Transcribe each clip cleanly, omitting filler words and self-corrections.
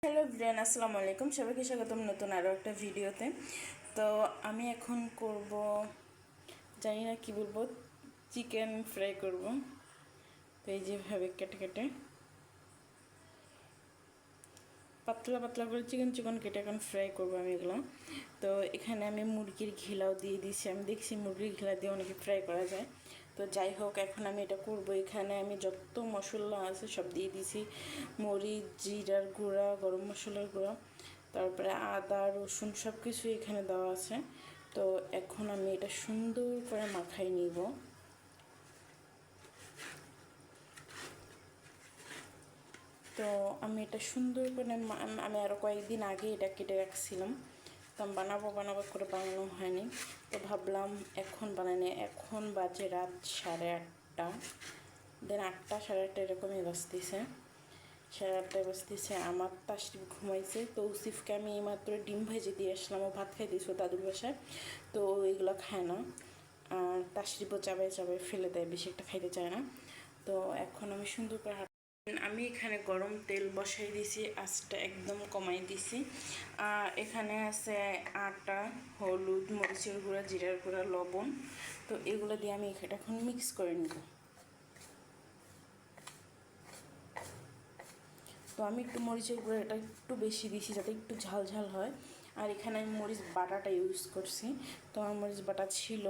Hello everyone, আসসালামু আলাইকুম। সবাইকে স্বাগতম নতুন আরও একটা ভিডিওতে। তো আমি এখন করব, জানি না কি বলবো, চিকেন ফ্রাই করব। তো এই যেভাবে কেটে কেটে পাতলা পাতলা করে চিকন কেটে এখন ফ্রাই করবো আমি এগুলো। তো এখানে আমি মুরগির ঘিলাও দিয়ে দিয়েছি। আমি দেখছি মুরগির ঘিলা দিয়ে অনেকে ফ্রাই করা যায়। তো যাই হোক, এখন আমি এটা করব। এখানে আমি যত মশলা আছে সব দিয়ে দিয়েছি। মরিচ, জিরার গুঁড়া, গরম মশলার গুঁড়া, তারপরে আদা, রসুন সব কিছুই এখানে দেওয়া আছে। তো এখন আমি এটা সুন্দর করে মাখাই নিব। তো আমি এটা সুন্দর করে আমি আরও কয়েকদিন আগে এটা কেটে রাখছিলাম। তো আমি বানাবো করে বানানো হয়নি। তো ভাবলাম এখন বানানি। এখন বাজে রাত 8:30, দেন 8টা 8:30 এরকমই বাজতেছে। 8:30 বাজতেছে। আমার তাশরিফ ঘুমাইছে। তো উসিফকে আমি এইমাত্র ডিম ভেজে দিয়ে আসলাম। ও ভাত খাই দিয়েছিল দাদুর বাসায়। তো এইগুলো খায় না, আর তাশরিফও চাবাই ফেলে দেয়, বেশি একটা খাইতে চায় না। তো এখন আমি সুন্দর করে আমি এখানে গরম তেল বসাই দিছি, আঁচটা একদম কমাই দিছি। এখানে আছে আটা, হলুদ, মরিচের গুঁড়া, জিরার গুঁড়া, লবণ। তো এগুলো দিয়ে আমি এটা এখন মিক্স করে নিব। তো আমি একটু মরিচের গুঁড়াটা একটু বেশি দিছি যাতে একটু ঝাল ঝাল হয়। আর এখানে আমি মরিচ বাটাটা ইউজ করছি। তো আমার মরিচ বাটা ছিল,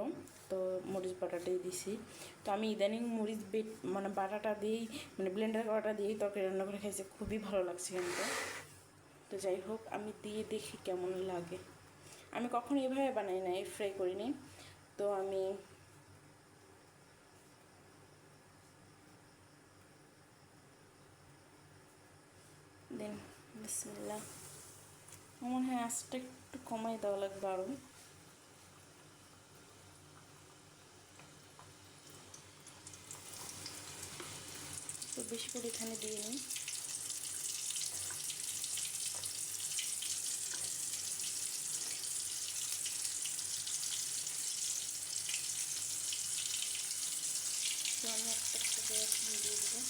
তো মরিচ বাটাটাই দিছি। তো আমি ইদানিং মরিচ বাটাটা দিয়েই, ব্লেন্ডার করাটা দিয়েই তরকারি রান্না করে খাইছি, খুবই ভালো লাগছে কিন্তু। তো যাই হোক, আমি দিয়ে দেখি কেমন লাগে। আমি কখনো এভাবে বানাই নাই, ফ্রাই করিনি। তো আমি দেন বিসমিল্লাহ। মনে হয় আঁচটা একটু কমাই দেওয়া লাগবে আরও। তো বেশি করে এখানে দিয়ে নিই। তো আমি একটা করে এখন দিয়ে দেবো।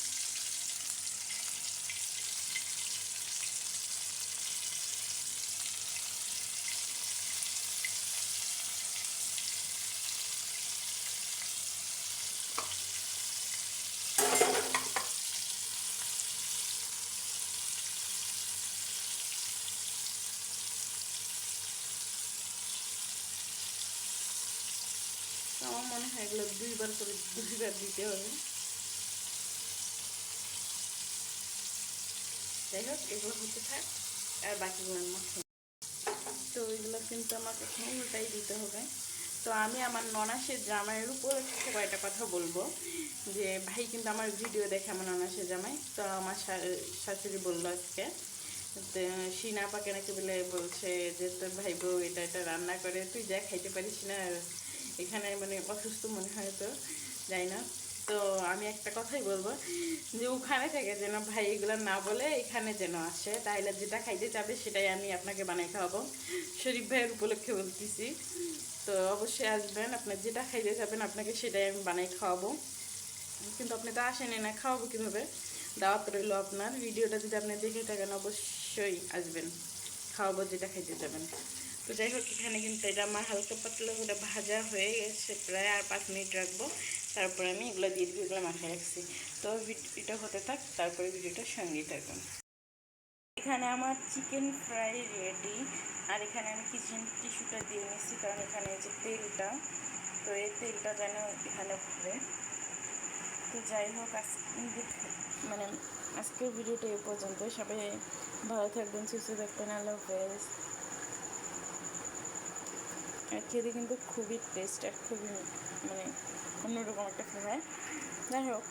আমার মনে হয় এগুলো দুইবার দিতে হবে। যাই হোক, এগুলো হতে থাক, আর বাকিগুলো মাখে। তো এগুলো কিন্তু আমাকে এখন উল্টাই দিতে হবে। তো আমি আমার ননাসের জামাইয়ের উপর কয়েকটা কথা বলবো। যে ভাই কিন্তু আমার ভিডিও দেখে আমার ননাসের জামাই। তো আমার শাশুড়ি বললো আজকে, তো সিনা আপাকে নাকি বলছে যে তোর ভাই বউ এটা রান্না করে, তুই যা খাইতে পারিস না, এখানে অসুস্থ মনে হয় তো, যাই না। তো আমি একটা কথাই বলবো, যে ওখানে থেকে যেন ভাই এগুলো না বলে এখানে যেন আসে, তাইলে যেটা খাইতে চাবে সেটাই আমি আপনাকে বানাই খাওয়াবো। শরীফ ভাইয়ের উপলক্ষে বলতেছি। তো অবশ্যই আসবেন, আপনার যেটা খাইতে যাবেন আপনাকে সেটাই আমি বানাই খাওয়াবো। কিন্তু আপনি তো আসেনি না, খাওয়াবো কীভাবে? দাওয়াত রইল আপনার। ভিডিওটা যদি আপনি দেখে থাকেন অবশ্যই আসবেন, খাওয়াবো যেটা খাইতে যাবেন। তো যাই হোক, এখানে কিন্তু এটা আমার হালকা পাতলা করে ভাজা হয়ে গেছে, প্রায় আর 5 মিনিট রাখবো। তারপরে আমি এগুলো দিয়ে দিব, এগুলো মাথায় রাখছি। তো এটা হতে থাক, তারপরে ভিডিওটা সঙ্গেই থাকুন। এখানে আমার চিকেন ফ্রাই রেডি। আর এখানে আমি কিচেন টিস্যুটা দিয়ে নিচ্ছি, কারণ এখানে যে তেলটা, তো এই তেলটা যেন এখানে ঘুরে। তো যাই হোক, আজকের ভিডিওটা এই পর্যন্ত। সবাই ভালো থাকবেন, সুস্থ থাকবেন। আল্লাহ হাফেজ। আর খেতে কিন্তু খুবই টেস্ট, আর খুবই অন্যরকম একটা ফ্লেভার। যাই হোক।